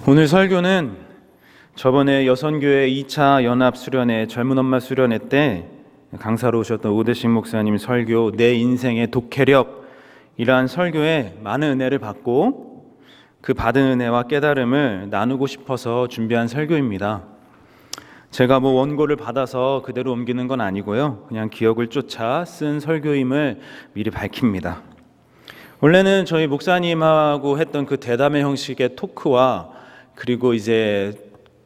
오늘 설교는 저번에 여선교회 2차 연합 수련회 젊은 엄마 수련회 때 강사로 오셨던 오대식 목사님 설교 내 인생의 독해력이라는 설교에 많은 은혜를 받고 그 받은 은혜와 깨달음을 나누고 싶어서 준비한 설교입니다. 제가 원고를 받아서 그대로 옮기는 건 아니고요, 그냥 기억을 쫓아 쓴 설교임을 미리 밝힙니다. 원래는 저희 목사님하고 했던 그 대담의 형식의 토크와 그리고 이제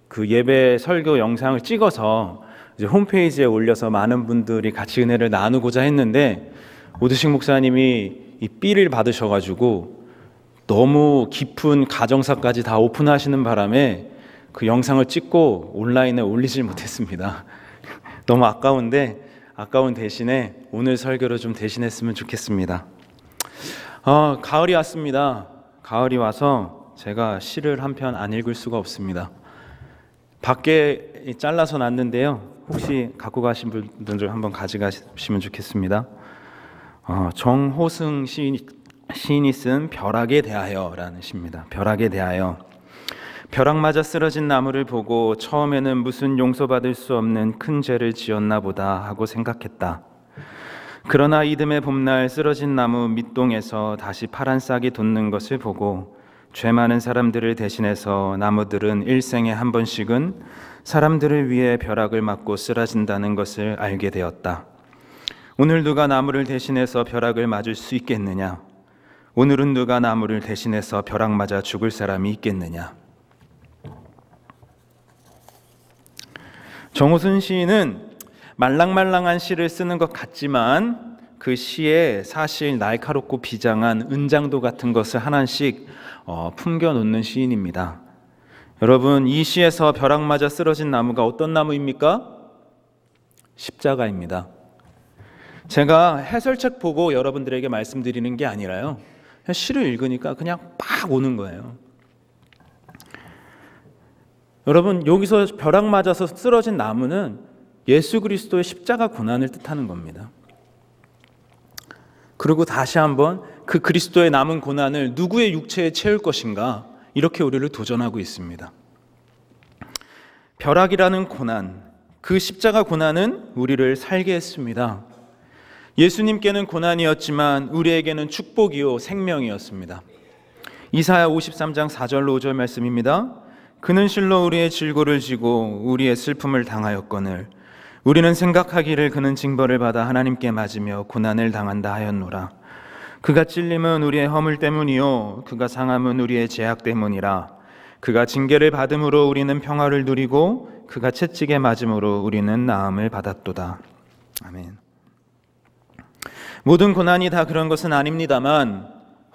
그 예배 설교 영상을 찍어서 이제 홈페이지에 올려서 많은 분들이 같이 은혜를 나누고자 했는데, 오드식 목사님이 이 삐를 받으셔가지고 너무 깊은 가정사까지 다 오픈하시는 바람에 그 영상을 찍고 온라인에 올리질 못했습니다. 너무 아까운데, 아까운 대신에 오늘 설교를 좀 대신했으면 좋겠습니다. 가을이 왔습니다. 가을이 와서 제가 시를 한 편 안 읽을 수가 없습니다. 밖에 잘라서 놨는데요, 혹시 갖고 가신 분들 한번 가져가시면 좋겠습니다. 정호승 시인이 쓴 벼락에 대하여라는 시입니다. 벼락에 대하여. 벼락 맞아 쓰러진 나무를 보고 처음에는 무슨 용서받을 수 없는 큰 죄를 지었나 보다 하고 생각했다. 그러나 이듬해 봄날 쓰러진 나무 밑동에서 다시 파란 싹이 돋는 것을 보고 죄 많은 사람들을 대신해서 나무들은 일생에 한 번씩은 사람들을 위해 벼락을 맞고 쓰러진다는 것을 알게 되었다. 오늘 누가 나무를 대신해서 벼락을 맞을 수 있겠느냐? 오늘은 누가 나무를 대신해서 벼락 맞아 죽을 사람이 있겠느냐? 정호순 시인은 말랑말랑한 시를 쓰는 것 같지만 그 시에 사실 날카롭고 비장한 은장도 같은 것을 하나씩 품겨놓는 시인입니다. 여러분, 이 시에서 벼락 맞아 쓰러진 나무가 어떤 나무입니까? 십자가입니다. 제가 해설책 보고 여러분들에게 말씀드리는 게 아니라요, 시를 읽으니까 그냥 팍 오는 거예요. 여러분, 여기서 벼락 맞아서 쓰러진 나무는 예수 그리스도의 십자가 고난을 뜻하는 겁니다. 그리고 다시 한번 그 그리스도의 남은 고난을 누구의 육체에 채울 것인가, 이렇게 우리를 도전하고 있습니다. 벼락이라는 고난, 그 십자가 고난은 우리를 살게 했습니다. 예수님께는 고난이었지만 우리에게는 축복이요 생명이었습니다. 이사야 53장 4절로 5절 말씀입니다. 그는 실로 우리의 질고를 지고 우리의 슬픔을 당하였거늘 우리는 생각하기를 그는 징벌을 받아 하나님께 맞으며 고난을 당한다 하였노라. 그가 찔림은 우리의 허물 때문이요 그가 상함은 우리의 죄악 때문이라. 그가 징계를 받음으로 우리는 평화를 누리고 그가 채찍에 맞음으로 우리는 나음을 받았도다. 아멘. 모든 고난이 다 그런 것은 아닙니다만,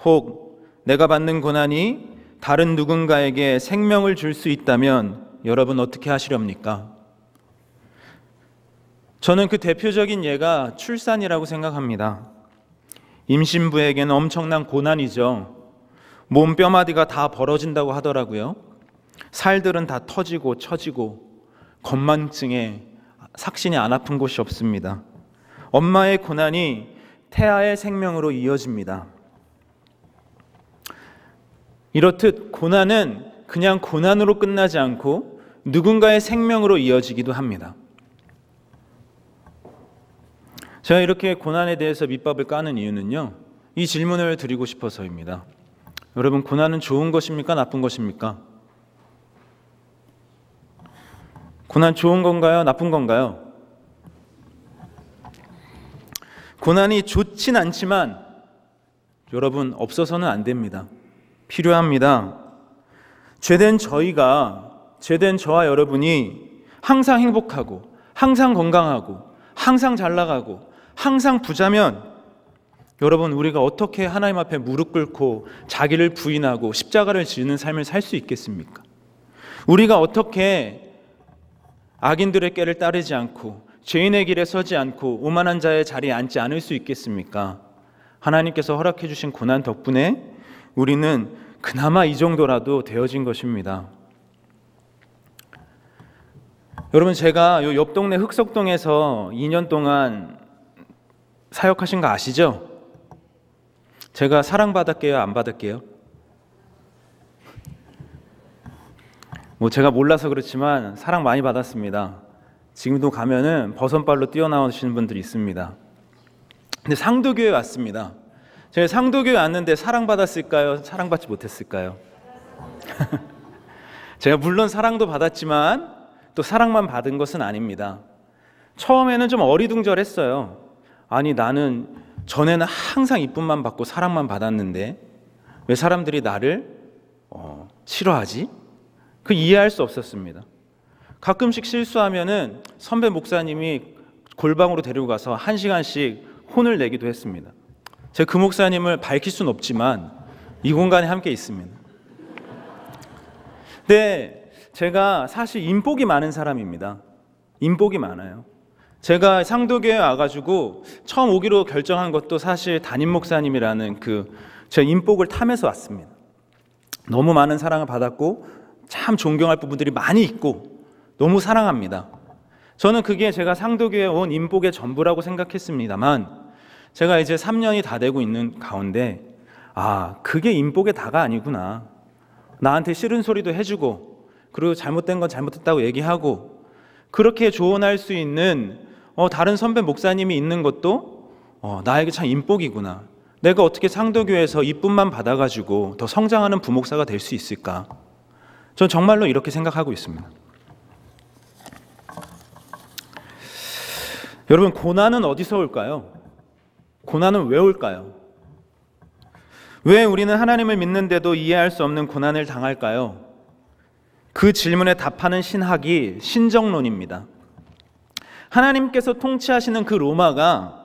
혹 내가 받는 고난이 다른 누군가에게 생명을 줄 수 있다면 여러분 어떻게 하시렵니까? 저는 그 대표적인 예가 출산이라고 생각합니다. 임신부에게는 엄청난 고난이죠. 몸 뼈마디가 다 벌어진다고 하더라고요. 살들은 다 터지고 처지고 건만증에 삭신이 안 아픈 곳이 없습니다. 엄마의 고난이 태아의 생명으로 이어집니다. 이렇듯 고난은 그냥 고난으로 끝나지 않고 누군가의 생명으로 이어지기도 합니다. 제가 이렇게 고난에 대해서 밑밥을 까는 이유는요, 이 질문을 드리고 싶어서입니다. 여러분, 고난은 좋은 것입니까? 나쁜 것입니까? 고난 좋은 건가요? 나쁜 건가요? 고난이 좋진 않지만 여러분, 없어서는 안 됩니다. 필요합니다. 죄된 저와 여러분이 항상 행복하고 항상 건강하고 항상 잘 나가고 항상 부자면 여러분, 우리가 어떻게 하나님 앞에 무릎 꿇고 자기를 부인하고 십자가를 지는 삶을 살 수 있겠습니까? 우리가 어떻게 악인들의 꾀를 따르지 않고 죄인의 길에 서지 않고 오만한 자의 자리에 앉지 않을 수 있겠습니까? 하나님께서 허락해 주신 고난 덕분에 우리는 그나마 이 정도라도 되어진 것입니다. 여러분, 제가 옆 동네 흑석동에서 2년 동안 사역하신 거 아시죠? 제가 사랑받았게요? 안 받을게요? 제가 몰라서 그렇지만 사랑 많이 받았습니다. 지금도 가면은 버선발로 뛰어나오시는 분들이 있습니다. 근데 상도교회 왔습니다. 제가 상도교회 왔는데 사랑받았을까요? 사랑받지 못했을까요? 제가 물론 사랑도 받았지만 또 사랑만 받은 것은 아닙니다. 처음에는 좀 어리둥절했어요. 아니, 나는 전에는 항상 이쁨만 받고 사랑만 받았는데 왜 사람들이 나를 싫어하지? 그 이해할 수 없었습니다. 가끔씩 실수하면은 선배 목사님이 골방으로 데리고 가서 1시간씩 혼을 내기도 했습니다. 제가 그 목사님을 밝힐 수는 없지만 이 공간에 함께 있습니다. 근데 제가 사실 인복이 많은 사람입니다. 인복이 많아요. 제가 상도교회에 와가지고 처음 오기로 결정한 것도 사실 담임 목사님이라는 제 인복을 타면서 왔습니다. 너무 많은 사랑을 받았고 참 존경할 부분들이 많이 있고 너무 사랑합니다. 저는 그게 제가 상도교회에 온 인복의 전부라고 생각했습니다만 제가 이제 3년이 다 되고 있는 가운데 그게 인복의 다가 아니구나. 나한테 싫은 소리도 해주고 그리고 잘못된 건 잘못했다고 얘기하고 그렇게 조언할 수 있는 다른 선배 목사님이 있는 것도 나에게 참 인복이구나. 내가 어떻게 상도교회에서 이쁨만 받아가지고 더 성장하는 부목사가 될 수 있을까? 전 정말로 이렇게 생각하고 있습니다. 여러분, 고난은 어디서 올까요? 고난은 왜 올까요? 왜 우리는 하나님을 믿는데도 이해할 수 없는 고난을 당할까요? 그 질문에 답하는 신학이 신정론입니다. 하나님께서 통치하시는 그 로마가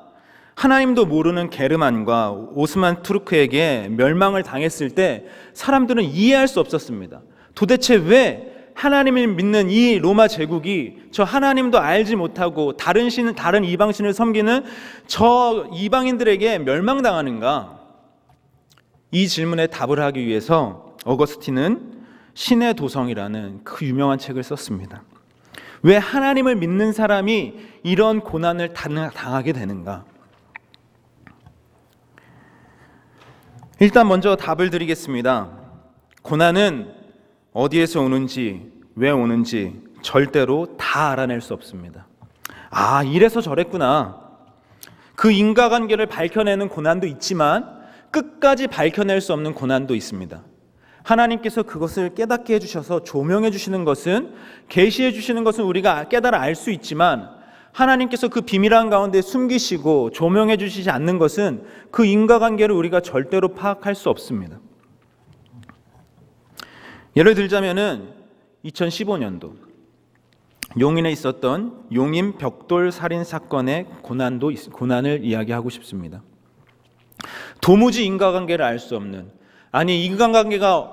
하나님도 모르는 게르만과 오스만 투르크에게 멸망을 당했을 때 사람들은 이해할 수 없었습니다. 도대체 왜 하나님을 믿는 이 로마 제국이 저 하나님도 알지 못하고 다른 이방신을 섬기는 저 이방인들에게 멸망당하는가? 이 질문에 답을 하기 위해서 어거스틴은 신의 도성이라는 그 유명한 책을 썼습니다. 왜 하나님을 믿는 사람이 이런 고난을 당하게 되는가? 일단 먼저 답을 드리겠습니다. 고난은 어디에서 오는지 왜 오는지 절대로 다 알아낼 수 없습니다. 이래서 저랬구나. 그 인과관계를 밝혀내는 고난도 있지만 끝까지 밝혀낼 수 없는 고난도 있습니다. 하나님께서 그것을 깨닫게 해주셔서 조명해 주시는 것은, 계시해 주시는 것은 우리가 깨달아 알 수 있지만 하나님께서 그 비밀한 가운데 숨기시고 조명해 주시지 않는 것은 그 인과관계를 우리가 절대로 파악할 수 없습니다. 예를 들자면은 2015년도 용인에 있었던 용인 벽돌 살인 사건의 고난을 이야기하고 싶습니다. 도무지 인과관계를 알 수 없는, 인간관계가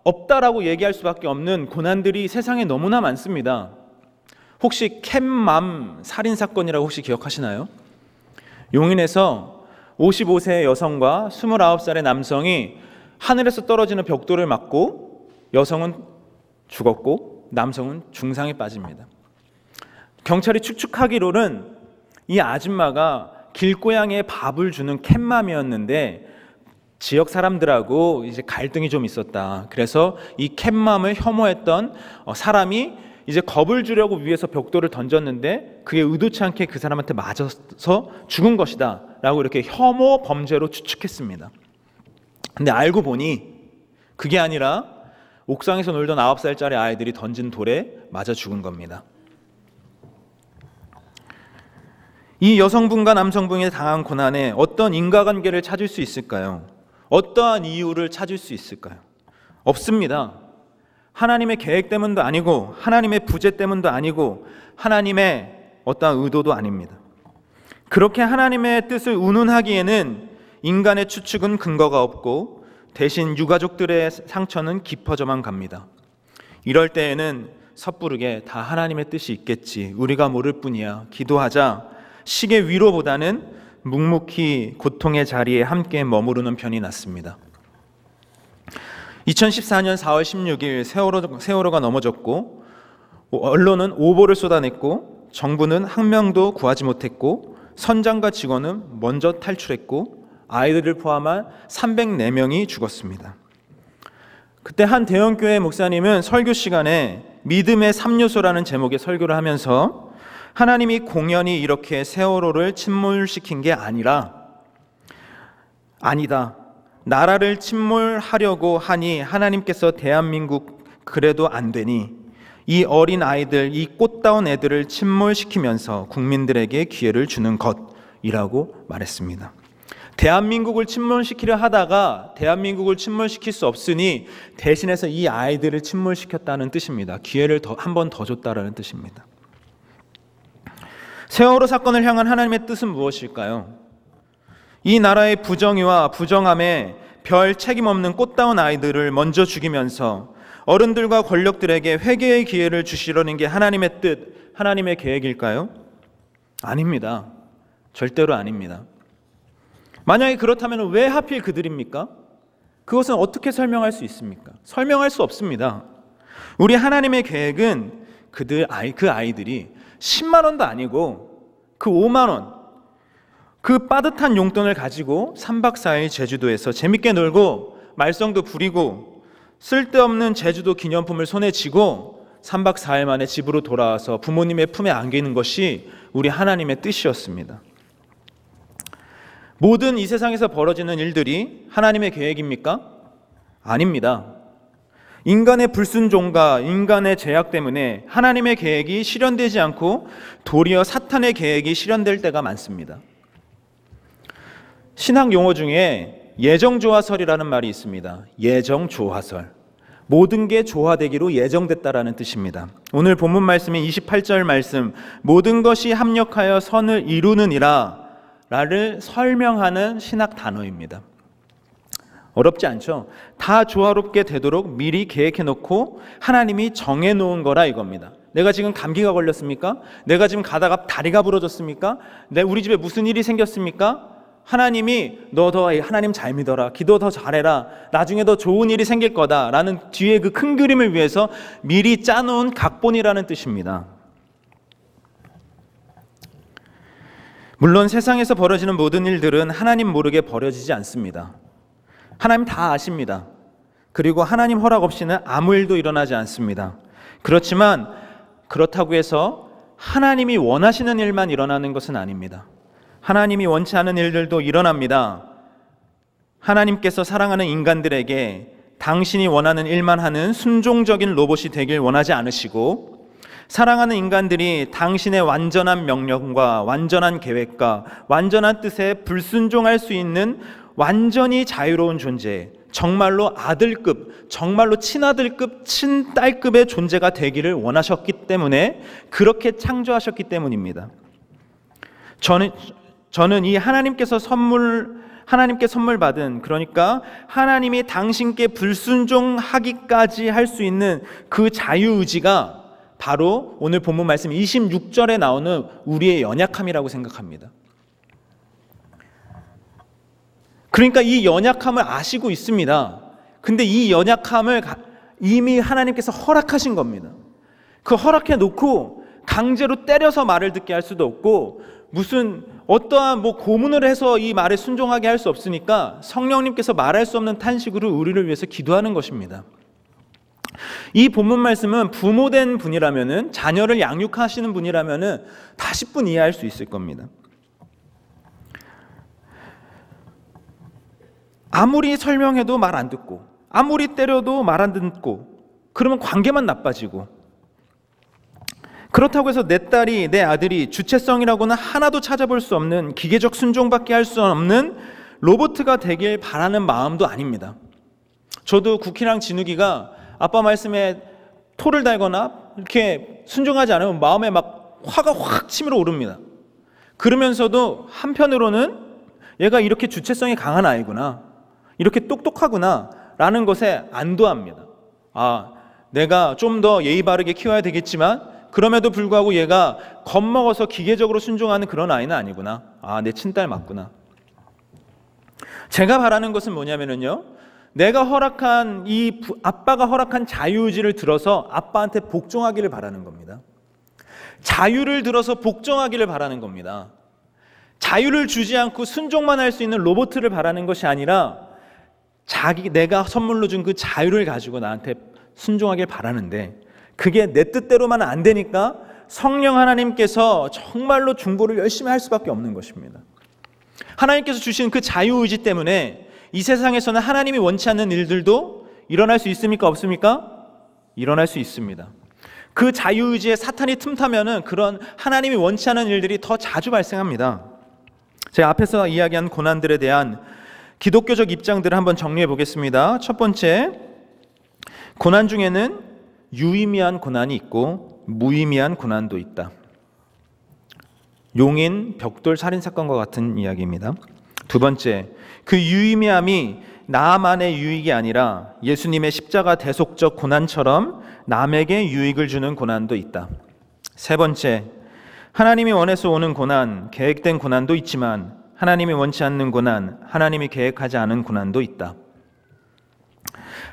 없다라고 얘기할 수밖에 없는 고난들이 세상에 너무나 많습니다. 혹시 캣맘 살인사건이라고 혹시 기억하시나요? 용인에서 55세의 여성과 29살의 남성이 하늘에서 떨어지는 벽돌을 맞고 여성은 죽었고 남성은 중상에 빠집니다. 경찰이 추측하기로는 이 아줌마가 길고양이에 밥을 주는 캣맘이었는데 지역 사람들하고 이제 갈등이 좀 있었다. 그래서 이 캣맘을 혐오했던 사람이 이제 겁을 주려고 위에서 벽돌을 던졌는데 그게 의도치 않게 그 사람한테 맞아서 죽은 것이다 라고 이렇게 혐오 범죄로 추측했습니다. 근데 알고 보니 그게 아니라 옥상에서 놀던 9살짜리 아이들이 던진 돌에 맞아 죽은 겁니다. 이 여성분과 남성분이 당한 고난에 어떤 인과관계를 찾을 수 있을까요? 어떠한 이유를 찾을 수 있을까요? 없습니다. 하나님의 계획 때문도 아니고 하나님의 부재 때문도 아니고 하나님의 어떠한 의도도 아닙니다. 그렇게 하나님의 뜻을 운운하기에는 인간의 추측은 근거가 없고 대신 유가족들의 상처는 깊어져만 갑니다. 이럴 때에는 섣부르게 다 하나님의 뜻이 있겠지, 우리가 모를 뿐이야, 기도하자, 식의 위로보다는 묵묵히 고통의 자리에 함께 머무르는 편이 낫습니다. 2014년 4월 16일 세월호가 넘어졌고 언론은 오보를 쏟아냈고 정부는 한 명도 구하지 못했고 선장과 직원은 먼저 탈출했고 아이들을 포함한 304명이 죽었습니다. 그때 한 대형교회 목사님은 설교 시간에 믿음의 3요소라는 제목의 설교를 하면서 하나님이 공연히 이렇게 세월호를 침몰시킨 게 아니다. 나라를 침몰하려고 하니 하나님께서 대한민국 그래도 안 되니 이 어린 아이들, 이 꽃다운 애들을 침몰시키면서 국민들에게 기회를 주는 것이라고 말했습니다. 대한민국을 침몰시키려 하다가 대한민국을 침몰시킬 수 없으니 대신해서 이 아이들을 침몰시켰다는 뜻입니다. 기회를 한 번 더 줬다라는 뜻입니다. 세월호 사건을 향한 하나님의 뜻은 무엇일까요? 이 나라의 부정의와 부정함에 별 책임 없는 꽃다운 아이들을 먼저 죽이면서 어른들과 권력들에게 회개의 기회를 주시려는 게 하나님의 뜻, 하나님의 계획일까요? 아닙니다. 절대로 아닙니다. 만약에 그렇다면 왜 하필 그들입니까? 그것은 어떻게 설명할 수 있습니까? 설명할 수 없습니다. 우리 하나님의 계획은 그 아이들이 10만 원도 아니고 그 5만 원, 그 빠듯한 용돈을 가지고 3박 4일 제주도에서 재밌게 놀고 말썽도 부리고 쓸데없는 제주도 기념품을 손에 쥐고 3박 4일 만에 집으로 돌아와서 부모님의 품에 안기는 것이 우리 하나님의 뜻이었습니다. 모든 이 세상에서 벌어지는 일들이 하나님의 계획입니까? 아닙니다. 인간의 불순종과 인간의 죄악 때문에 하나님의 계획이 실현되지 않고 도리어 사탄의 계획이 실현될 때가 많습니다. 신학 용어 중에 예정조화설이라는 말이 있습니다. 예정조화설. 모든 게 조화되기로 예정됐다라는 뜻입니다. 오늘 본문 말씀인 28절 말씀, 모든 것이 합력하여 선을 이루느니라 라를 설명하는 신학 단어입니다. 어렵지 않죠? 다 조화롭게 되도록 미리 계획해놓고 하나님이 정해놓은 거라 이겁니다. 내가 지금 감기가 걸렸습니까? 내가 지금 가다가 다리가 부러졌습니까? 우리 집에 무슨 일이 생겼습니까? 하나님이 너 더 하나님 잘 믿어라, 기도 더 잘해라, 나중에 더 좋은 일이 생길 거다 라는 뒤에 그 큰 그림을 위해서 미리 짜놓은 각본이라는 뜻입니다. 물론 세상에서 벌어지는 모든 일들은 하나님 모르게 벌어지지 않습니다. 하나님 다 아십니다. 그리고 하나님 허락 없이는 아무 일도 일어나지 않습니다. 그렇지만 그렇다고 해서 하나님이 원하시는 일만 일어나는 것은 아닙니다. 하나님이 원치 않은 일들도 일어납니다. 하나님께서 사랑하는 인간들에게 당신이 원하는 일만 하는 순종적인 로봇이 되길 원하지 않으시고, 사랑하는 인간들이 당신의 완전한 명령과 완전한 계획과 완전한 뜻에 불순종할 수 있는 완전히 자유로운 존재, 정말로 아들급, 정말로 친아들급, 친딸급의 존재가 되기를 원하셨기 때문에 그렇게 창조하셨기 때문입니다. 저는 이 하나님께 선물 받은, 그러니까 하나님이 당신께 불순종하기까지 할 수 있는 그 자유의지가 바로 오늘 본문 말씀 26절에 나오는 우리의 연약함이라고 생각합니다. 그러니까 이 연약함을 아시고 있습니다. 근데 이 연약함을 이미 하나님께서 허락하신 겁니다. 그 허락해 놓고 강제로 때려서 말을 듣게 할 수도 없고, 무슨 어떠한 고문을 해서 이 말에 순종하게 할 수 없으니까 성령님께서 말할 수 없는 탄식으로 우리를 위해서 기도하는 것입니다. 이 본문 말씀은 부모된 분이라면은, 자녀를 양육하시는 분이라면은 다 10분 이해할 수 있을 겁니다. 아무리 설명해도 말 안 듣고, 아무리 때려도 말 안 듣고, 그러면 관계만 나빠지고, 그렇다고 해서 내 딸이, 내 아들이 주체성이라고는 하나도 찾아볼 수 없는, 기계적 순종밖에 할 수 없는 로봇가 되길 바라는 마음도 아닙니다. 저도 국희랑 진욱이가 아빠 말씀에 토를 달거나 이렇게 순종하지 않으면 마음에 막 화가 확 치밀어 오릅니다. 그러면서도 한편으로는 얘가 이렇게 주체성이 강한 아이구나, 이렇게 똑똑하구나 라는 것에 안도합니다. 내가 좀 더 예의 바르게 키워야 되겠지만 그럼에도 불구하고 얘가 겁먹어서 기계적으로 순종하는 그런 아이는 아니구나. 내 친딸 맞구나. 제가 바라는 것은 뭐냐면요, 내가 허락한 아빠가 허락한 자유의지를 들어서 아빠한테 복종하기를 바라는 겁니다. 자유를 들어서 복종하기를 바라는 겁니다. 자유를 주지 않고 순종만 할 수 있는 로봇을 바라는 것이 아니라 내가 선물로 준 그 자유를 가지고 나한테 순종하길 바라는데, 그게 내 뜻대로만 안 되니까 성령 하나님께서 정말로 중보를 열심히 할 수밖에 없는 것입니다. 하나님께서 주신 그 자유의지 때문에 이 세상에서는 하나님이 원치 않는 일들도 일어날 수 있습니까? 없습니까? 일어날 수 있습니다. 그 자유의지에 사탄이 틈타면은 그런 하나님이 원치 않은 일들이 더 자주 발생합니다. 제가 앞에서 이야기한 고난들에 대한 기독교적 입장들을 한번 정리해 보겠습니다. 첫 번째, 고난 중에는 유의미한 고난이 있고 무의미한 고난도 있다. 용인 벽돌 살인사건과 같은 이야기입니다. 두 번째, 그 유의미함이 나만의 유익이 아니라 예수님의 십자가 대속적 고난처럼 남에게 유익을 주는 고난도 있다. 세 번째, 하나님이 원해서 오는 고난, 계획된 고난도 있지만 하나님이 원치 않는 고난, 하나님이 계획하지 않은 고난도 있다.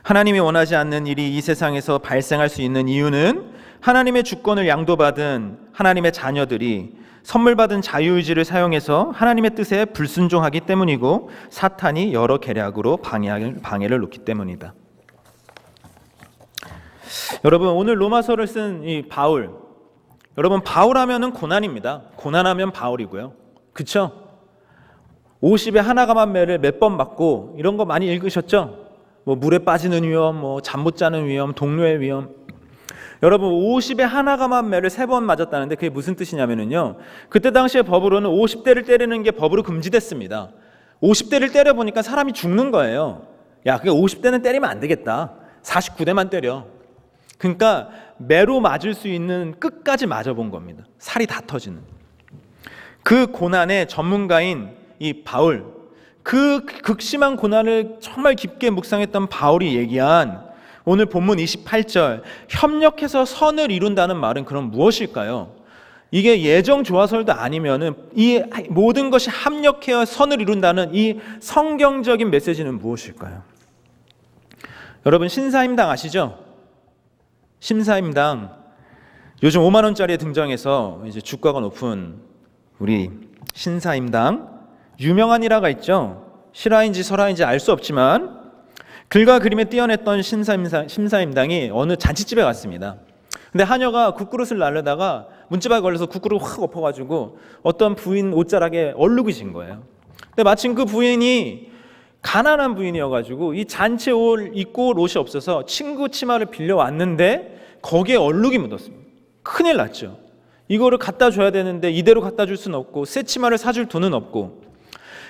하나님이 원하지 않는 일이 이 세상에서 발생할 수 있는 이유는 하나님의 주권을 양도받은 하나님의 자녀들이 선물 받은 자유의지를 사용해서 하나님의 뜻에 불순종하기 때문이고 사탄이 여러 계략으로 방해를 놓기 때문이다. 여러분, 오늘 로마서를 쓴 이 바울, 여러분 바울하면은 고난입니다. 고난하면 바울이고요. 그쵸? 50에 하나가만 매를 몇 번 맞고 이런 거 많이 읽으셨죠? 뭐 물에 빠지는 위험, 잠 못 자는 위험, 동료의 위험. 여러분 50에 하나가만 매를 3번 맞았다는데 그게 무슨 뜻이냐면요, 그때 당시에 법으로는 50대를 때리는 게 법으로 금지됐습니다. 50대를 때려보니까 사람이 죽는 거예요. 야, 그게 50대는 때리면 안 되겠다. 49대만 때려. 그러니까 매로 맞을 수 있는 끝까지 맞아본 겁니다. 살이 다 터지는. 그 고난의 전문가인 이 바울, 그 극심한 고난을 정말 깊게 묵상했던 바울이 얘기한 오늘 본문 28절, 협력해서 선을 이룬다는 말은 그럼 무엇일까요? 이게 예정 조화설도 아니면은 이 모든 것이 합력해야 선을 이룬다는 이 성경적인 메시지는 무엇일까요? 여러분 신사임당 아시죠? 신사임당 요즘 5만 원짜리에 등장해서 이제 주가가 높은 우리 신사임당, 유명한 일화가 있죠. 실화인지 설화인지 알 수 없지만 글과 그림에 뛰어냈던 신사임당이 어느 잔치집에 갔습니다. 근데 하녀가 국그릇을 날려다가 문지방에 걸려서 국그릇을 확 엎어가지고 어떤 부인 옷자락에 얼룩이신 거예요. 근데 마침 그 부인이 가난한 부인이어가지고 이 잔치 옷 입고 올 옷이 없어서 친구 치마를 빌려왔는데 거기에 얼룩이 묻었습니다. 큰일 났죠. 이거를 갖다 줘야 되는데 이대로 갖다 줄 수는 없고 새 치마를 사줄 돈은 없고,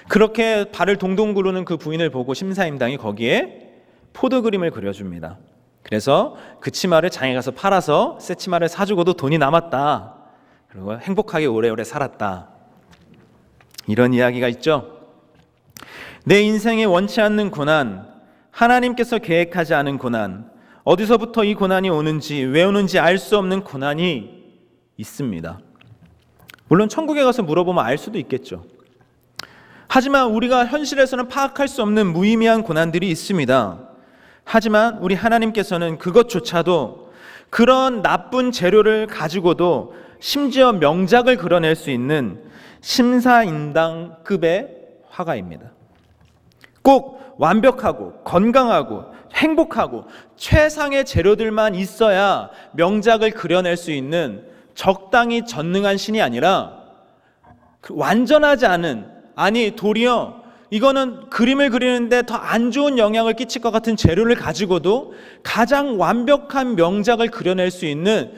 그렇게 발을 동동 구르는 그 부인을 보고 심사임당이 거기에 포도 그림을 그려줍니다. 그래서 그 치마를 장에 가서 팔아서 새 치마를 사주고도 돈이 남았다. 그리고 행복하게 오래오래 살았다. 이런 이야기가 있죠. 내 인생에 원치 않는 고난, 하나님께서 계획하지 않은 고난, 어디서부터 이 고난이 오는지 왜 오는지 알 수 없는 고난이 있습니다. 물론 천국에 가서 물어보면 알 수도 있겠죠. 하지만 우리가 현실에서는 파악할 수 없는 무의미한 고난들이 있습니다. 하지만 우리 하나님께서는 그것조차도, 그런 나쁜 재료를 가지고도 심지어 명작을 그려낼 수 있는 심사임당급의 화가입니다. 꼭 완벽하고 건강하고 행복하고 최상의 재료들만 있어야 명작을 그려낼 수 있는 적당히 전능한 신이 아니라 완전하지 않은, 아니 도리어 이거는 그림을 그리는데 더 안 좋은 영향을 끼칠 것 같은 재료를 가지고도 가장 완벽한 명작을 그려낼 수 있는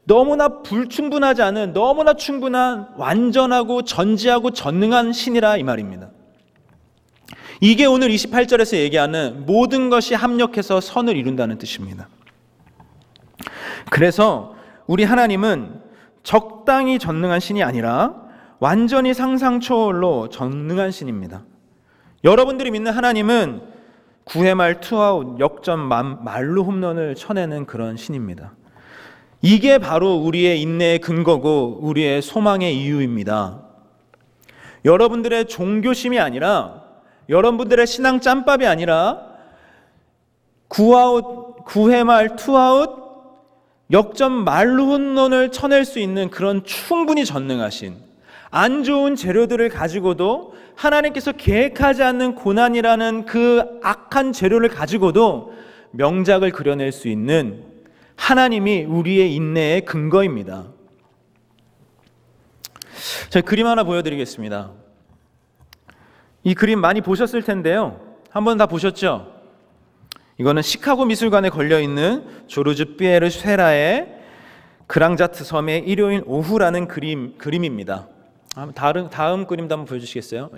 너무나 불충분하지 않은, 너무나 충분한 완전하고 전지하고 전능한 신이라 이 말입니다. 이게 오늘 28절에서 얘기하는 모든 것이 합력해서 선을 이룬다는 뜻입니다. 그래서 우리 하나님은 적당히 전능한 신이 아니라 완전히 상상 초월로 전능한 신입니다. 여러분들이 믿는 하나님은 9회 말 투아웃, 역전 말로 홈런을 쳐내는 그런 신입니다. 이게 바로 우리의 인내의 근거고 우리의 소망의 이유입니다. 여러분들의 종교심이 아니라, 여러분들의 신앙 짬밥이 아니라 9회 말 투아웃, 역전 말로 홈런을 쳐낼 수 있는 그런 충분히 전능하신, 안 좋은 재료들을 가지고도 하나님께서 계획하지 않는 고난이라는 그 악한 재료를 가지고도 명작을 그려낼 수 있는 하나님이 우리의 인내의 근거입니다. 제가 그림 하나 보여드리겠습니다. 이 그림 많이 보셨을 텐데요. 한번 다 보셨죠? 이거는 시카고 미술관에 걸려있는 조르주 피에르 쉐라의 그랑자트 섬의 일요일 오후라는 그림입니다. 다음 그림도 한번 보여주시겠어요?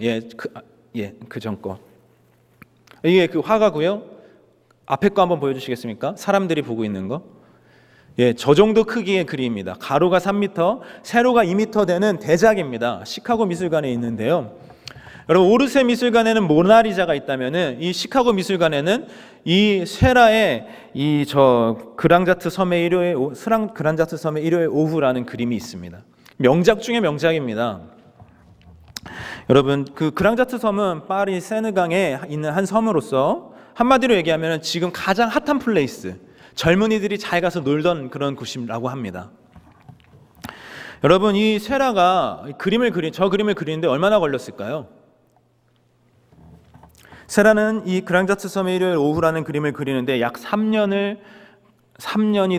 그 전 거. 이게 그 화가고요. 앞에 거 한번 보여주시겠습니까? 사람들이 보고 있는 거. 저 정도 크기의 그림입니다. 가로가 3m, 세로가 2m 되는 대작입니다. 시카고 미술관에 있는데요. 여러분, 오르세 미술관에는 모나리자가 있다면은 이 시카고 미술관에는 이 쉐라의 그랑자트 섬의 일요일 오후라는 그림이 있습니다. 명작 중에 명작입니다. 여러분, 그 그랑자트 섬은 파리 세느강에 있는 한 섬으로서 한마디로 얘기하면 지금 가장 핫한 플레이스, 젊은이들이 잘 가서 놀던 그런 곳이라고 합니다. 여러분, 이 쉐라가 저 그림을 그리는데 얼마나 걸렸을까요? 쉐라는 이 그랑자트 섬의 일요일 오후라는 그림을 그리는데 약 3년이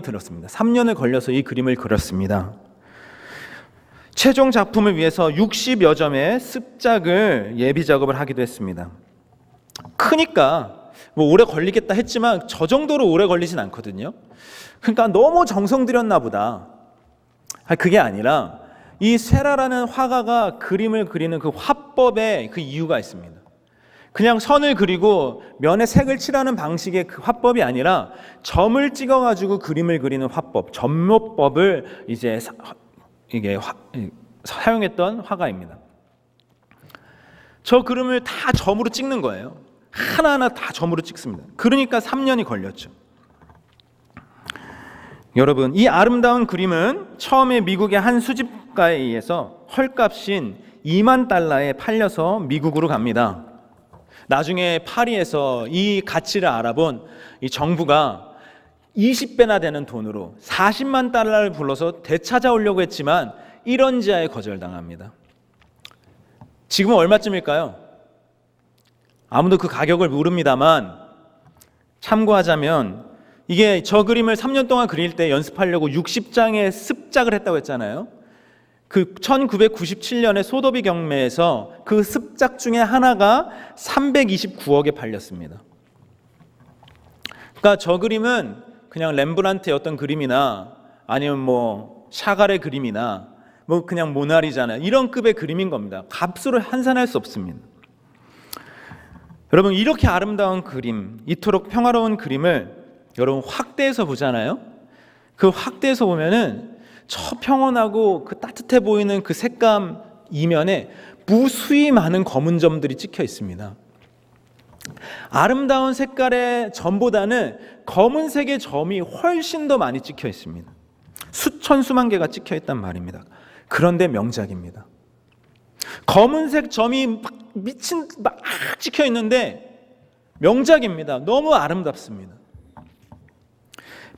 들었습니다. 3년을 걸려서 이 그림을 그렸습니다. 최종 작품을 위해서 60여 점의 습작을 예비 작업을 하기도 했습니다. 크니까 오래 걸리겠다 했지만 저 정도로 오래 걸리진 않거든요. 그러니까 너무 정성 들였나 보다. 그게 아니라 이 쉐라라는 화가가 그림을 그리는 그 화법에 그 이유가 있습니다. 그냥 선을 그리고 면에 색을 칠하는 방식의 그 화법이 아니라 점을 찍어가지고 그림을 그리는 화법, 점묘법을 이제 사용했던 화가입니다. 저 그림을 다 점으로 찍는 거예요. 하나하나 다 점으로 찍습니다. 그러니까 3년이 걸렸죠. 여러분, 이 아름다운 그림은 처음에 미국의 한 수집가에 의해서 헐값인 2만 달러에 팔려서 미국으로 갑니다. 나중에 파리에서 이 가치를 알아본 이 정부가 20배나 되는 돈으로 40만 달러를 불러서 되찾아오려고 했지만 이런지하에 거절당합니다. 지금은 얼마쯤일까요? 아무도 그 가격을 모릅니다만 참고하자면 이게 저 그림을 3년 동안 그릴 때 연습하려고 60장의 습작을 했다고 했잖아요. 그 1997년에 소도비 경매에서 그 습작 중에 하나가 329억에 팔렸습니다. 그러니까 저 그림은 그냥 렘브란트의 어떤 그림이나 아니면 샤갈의 그림이나 그냥 모나리자나 이런 급의 그림인 겁니다. 값으로 환산할 수 없습니다. 여러분, 이렇게 아름다운 그림, 이토록 평화로운 그림을 여러분 확대해서 보잖아요. 그 확대해서 보면은 저 평온하고 그 따뜻해 보이는 그 색감 이면에 무수히 많은 검은 점들이 찍혀 있습니다. 아름다운 색깔의 점보다는 검은색의 점이 훨씬 더 많이 찍혀 있습니다. 수천 수만 개가 찍혀 있단 말입니다. 그런데 명작입니다. 검은색 점이 막 찍혀 있는데 명작입니다. 너무 아름답습니다.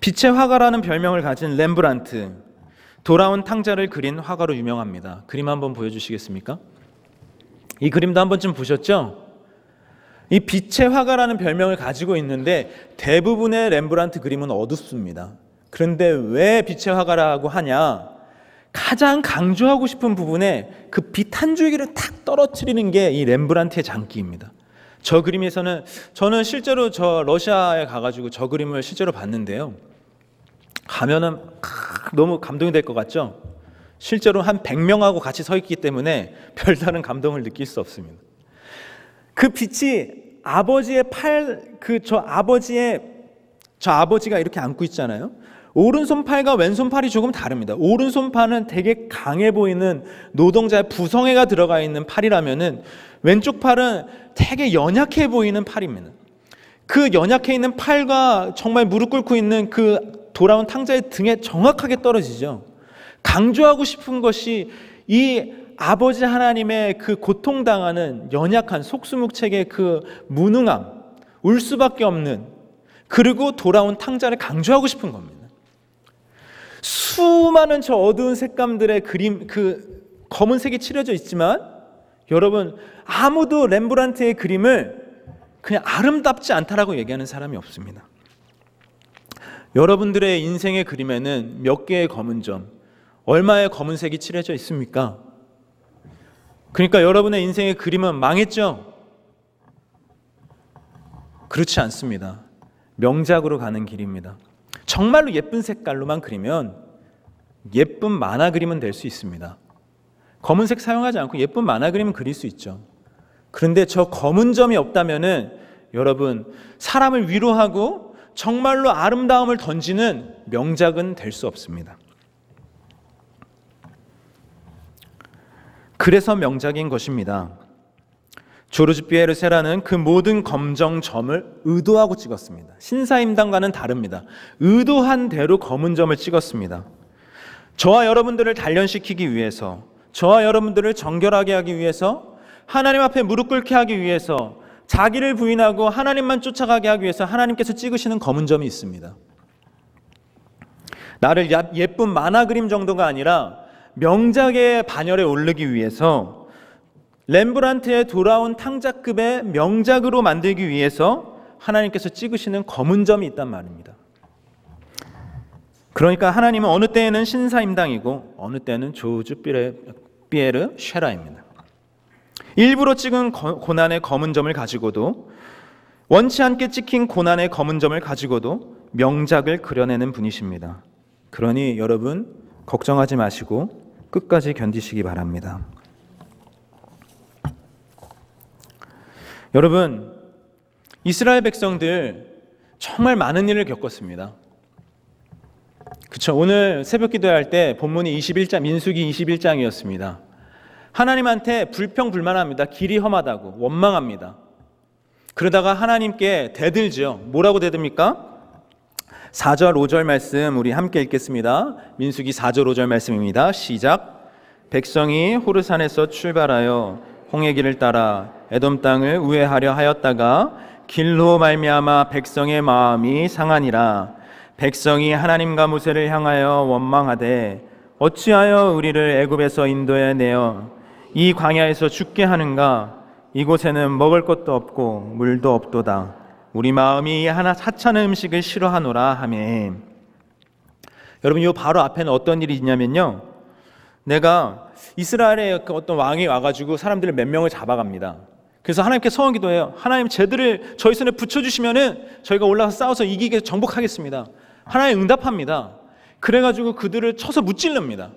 빛의 화가라는 별명을 가진 렘브란트, 돌아온 탕자를 그린 화가로 유명합니다. 그림 한번 보여주시겠습니까? 이 그림도 한 번쯤 보셨죠? 이 빛의 화가라는 별명을 가지고 있는데 대부분의 렘브란트 그림은 어둡습니다. 그런데 왜 빛의 화가라고 하냐? 가장 강조하고 싶은 부분에 그 빛 한 줄기를 탁 떨어뜨리는 게 이 렘브란트의 장기입니다. 저 그림에서는 저는 실제로 러시아에 가가지고 저 그림을 실제로 봤는데요. 가면은 너무 감동이 될 것 같죠? 실제로 한 100명하고 같이 서 있기 때문에 별다른 감동을 느낄 수 없습니다. 그 빛이 아버지의 저 아버지가 이렇게 안고 있잖아요. 오른손 팔과 왼손 팔이 조금 다릅니다. 오른손 팔은 되게 강해 보이는 노동자의 부성애가 들어가 있는 팔이라면은 왼쪽 팔은 되게 연약해 보이는 팔입니다. 그 연약해 있는 팔과 정말 무릎 꿇고 있는 그 돌아온 탕자의 등에 정확하게 떨어지죠. 강조하고 싶은 것이 이 아버지 하나님의 그 고통당하는 연약한 속수무책의 그 무능함, 울 수밖에 없는, 그리고 돌아온 탕자를 강조하고 싶은 겁니다. 수많은 저 어두운 색감들의 그림, 그 검은색이 칠해져 있지만 여러분, 아무도 렘브란트의 그림을 그냥 아름답지 않다라고 얘기하는 사람이 없습니다. 여러분들의 인생의 그림에는 몇 개의 검은 점, 얼마의 검은색이 칠해져 있습니까? 그러니까 여러분의 인생의 그림은 망했죠? 그렇지 않습니다. 명작으로 가는 길입니다. 정말로 예쁜 색깔로만 그리면 예쁜 만화 그림은 될 수 있습니다. 검은색 사용하지 않고 예쁜 만화 그림은 그릴 수 있죠. 그런데 저 검은 점이 없다면은 여러분, 사람을 위로하고 정말로 아름다움을 던지는 명작은 될 수 없습니다. 그래서 명작인 것입니다. 조르주 피에르세라는 그 모든 검정점을 의도하고 찍었습니다. 신사임당과는 다릅니다. 의도한 대로 검은 점을 찍었습니다. 저와 여러분들을 단련시키기 위해서, 저와 여러분들을 정결하게 하기 위해서, 하나님 앞에 무릎 꿇게 하기 위해서, 자기를 부인하고 하나님만 쫓아가게 하기 위해서 하나님께서 찍으시는 검은 점이 있습니다. 나를 예쁜 만화 그림 정도가 아니라 명작의 반열에 오르기 위해서, 렘브란트의 돌아온 탕자급의 명작으로 만들기 위해서 하나님께서 찍으시는 검은 점이 있단 말입니다. 그러니까 하나님은 어느 때에는 신사임당이고 어느 때는 조르주 피에르세라입니다. 일부러 찍은 고난의 검은 점을 가지고도, 원치 않게 찍힌 고난의 검은 점을 가지고도 명작을 그려내는 분이십니다. 그러니 여러분, 걱정하지 마시고 끝까지 견디시기 바랍니다. 여러분, 이스라엘 백성들 정말 많은 일을 겪었습니다. 그렇죠? 오늘 새벽 기도할 때 본문이 21장, 민수기 21장이었습니다. 하나님한테 불평불만합니다. 길이 험하다고, 원망합니다. 그러다가 하나님께 대들죠. 뭐라고 대듭니까? 4절 5절 말씀 우리 함께 읽겠습니다. 민수기 4절 5절 말씀입니다. 시작. 백성이 호르산에서 출발하여 홍해 길을 따라 에돔 땅을 우회하려 하였다가 길로 말미암아 백성의 마음이 상하니라. 백성이 하나님과 모세를 향하여 원망하되 어찌하여 우리를 애굽에서 인도해 내어 이 광야에서 죽게 하는가? 이곳에는 먹을 것도 없고 물도 없도다. 우리 마음이 하찮은 음식을 싫어하노라 하매. 여러분, 이 바로 앞에는 어떤 일이 있냐면요, 내가 이스라엘의 어떤 왕이 와가지고 사람들을 몇 명을 잡아갑니다. 그래서 하나님께 서원 기도해요. 하나님, 쟤들을 저희 손에 붙여주시면은 저희가 올라가서 싸워서 이기게 정복하겠습니다. 하나님 응답합니다. 그래가지고 그들을 쳐서 무찔릅니다.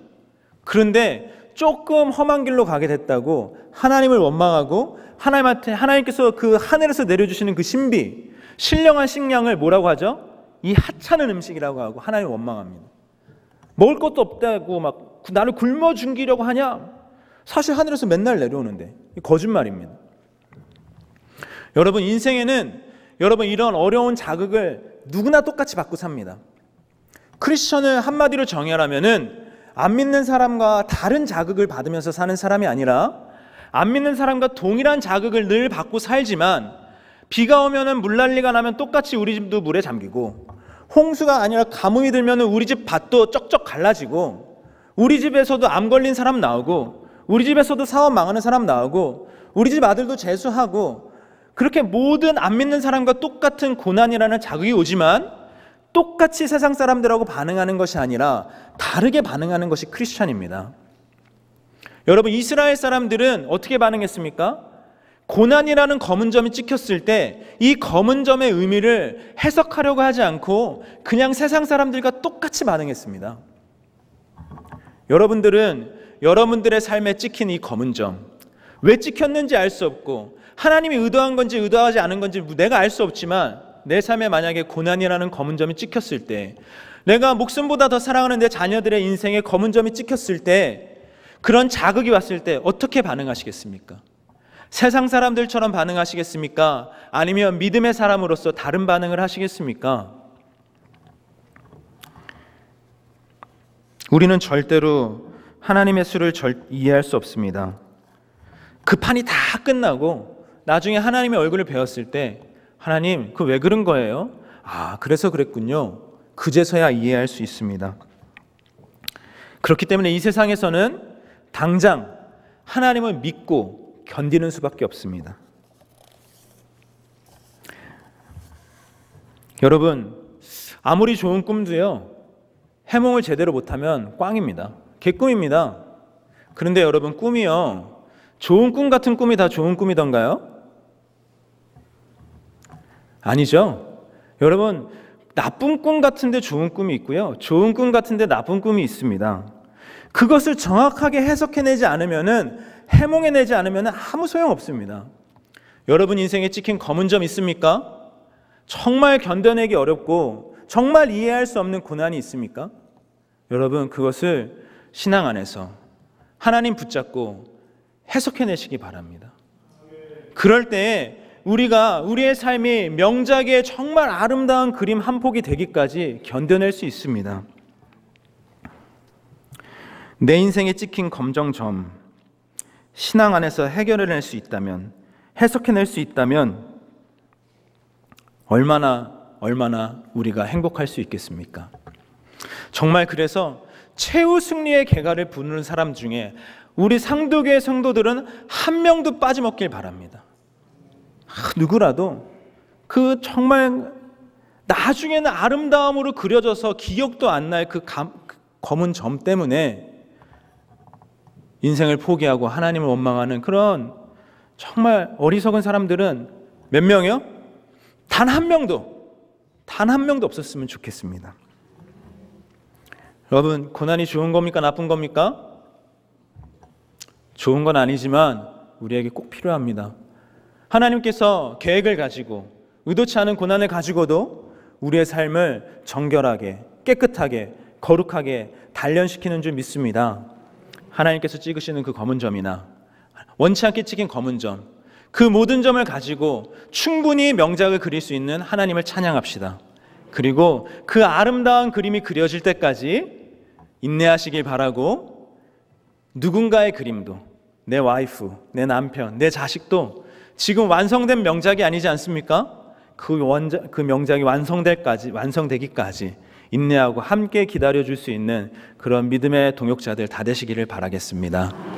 그런데 조금 험한 길로 가게 됐다고 하나님을 원망하고 하나님께서 그 하늘에서 내려주시는 그 신비, 신령한 식량을 뭐라고 하죠? 이 하찮은 음식이라고 하고 하나님을 원망합니다. 먹을 것도 없다고 막 나를 굶어 죽이려고 하냐? 사실 하늘에서 맨날 내려오는데 거짓말입니다. 여러분, 인생에는 여러분 이런 어려운 자극을 누구나 똑같이 받고 삽니다. 크리스천을 한마디로 정의하라면은 안 믿는 사람과 다른 자극을 받으면서 사는 사람이 아니라 안 믿는 사람과 동일한 자극을 늘 받고 살지만, 비가 오면은 물난리가 나면 똑같이 우리 집도 물에 잠기고, 홍수가 아니라 가뭄이 들면은 우리 집 밭도 쩍쩍 갈라지고, 우리 집에서도 암 걸린 사람 나오고, 우리 집에서도 사업 망하는 사람 나오고, 우리 집 아들도 재수하고, 그렇게 모든 안 믿는 사람과 똑같은 고난이라는 자극이 오지만 똑같이 세상 사람들하고 반응하는 것이 아니라 다르게 반응하는 것이 크리스찬입니다. 여러분, 이스라엘 사람들은 어떻게 반응했습니까? 고난이라는 검은 점이 찍혔을 때 이 검은 점의 의미를 해석하려고 하지 않고 그냥 세상 사람들과 똑같이 반응했습니다. 여러분들은 여러분들의 삶에 찍힌 이 검은 점, 왜 찍혔는지 알 수 없고 하나님이 의도한 건지 의도하지 않은 건지 내가 알 수 없지만, 내 삶에 만약에 고난이라는 검은 점이 찍혔을 때, 내가 목숨보다 더 사랑하는 내 자녀들의 인생에 검은 점이 찍혔을 때, 그런 자극이 왔을 때 어떻게 반응하시겠습니까? 세상 사람들처럼 반응하시겠습니까? 아니면 믿음의 사람으로서 다른 반응을 하시겠습니까? 우리는 절대로 하나님의 수를 이해할 수 없습니다. 그 판이 다 끝나고 나중에 하나님의 얼굴을 배웠을 때, 하나님, 그 왜 그런 거예요? 아, 그래서 그랬군요. 그제서야 이해할 수 있습니다. 그렇기 때문에 이 세상에서는 당장 하나님을 믿고 견디는 수밖에 없습니다. 여러분, 아무리 좋은 꿈도요, 해몽을 제대로 못하면 꽝입니다. 개꿈입니다. 그런데 여러분, 꿈이요, 좋은 꿈 같은 꿈이 다 좋은 꿈이던가요? 아니죠. 여러분, 나쁜 꿈 같은데 좋은 꿈이 있고요, 좋은 꿈 같은데 나쁜 꿈이 있습니다. 그것을 정확하게 해석해내지 않으면은, 해몽해내지 않으면은 아무 소용없습니다. 여러분 인생에 찍힌 검은 점 있습니까? 정말 견뎌내기 어렵고 정말 이해할 수 없는 고난이 있습니까? 여러분, 그것을 신앙 안에서 하나님 붙잡고 해석해내시기 바랍니다. 그럴 때에 우리의 삶이 명작의 정말 아름다운 그림 한 폭이 되기까지 견뎌낼 수 있습니다. 내 인생에 찍힌 검정점, 신앙 안에서 해결해낼 수 있다면, 해석해낼 수 있다면 얼마나 우리가 행복할 수 있겠습니까? 정말 그래서 최후 승리의 계가를 부르는 사람 중에 우리 상도교회 성도들은 한 명도 빠짐없길 바랍니다. 누구라도 그 정말 나중에는 아름다움으로 그려져서 기억도 안 날 그 검은 점 때문에 인생을 포기하고 하나님을 원망하는 그런 정말 어리석은 사람들은 몇 명이요? 단 한 명도 없었으면 좋겠습니다. 여러분, 고난이 좋은 겁니까? 나쁜 겁니까? 좋은 건 아니지만 우리에게 꼭 필요합니다. 하나님께서 계획을 가지고 의도치 않은 고난을 가지고도 우리의 삶을 정결하게, 깨끗하게, 거룩하게 단련시키는 줄 믿습니다. 하나님께서 찍으시는 그 검은 점이나 원치 않게 찍힌 검은 점, 그 모든 점을 가지고 충분히 명작을 그릴 수 있는 하나님을 찬양합시다. 그리고 그 아름다운 그림이 그려질 때까지 인내하시길 바라고, 누군가의 그림도, 내 와이프, 내 남편, 내 자식도 지금 완성된 명작이 아니지 않습니까? 그 명작이 완성되기까지 인내하고 함께 기다려줄 수 있는 그런 믿음의 동역자들 다 되시기를 바라겠습니다.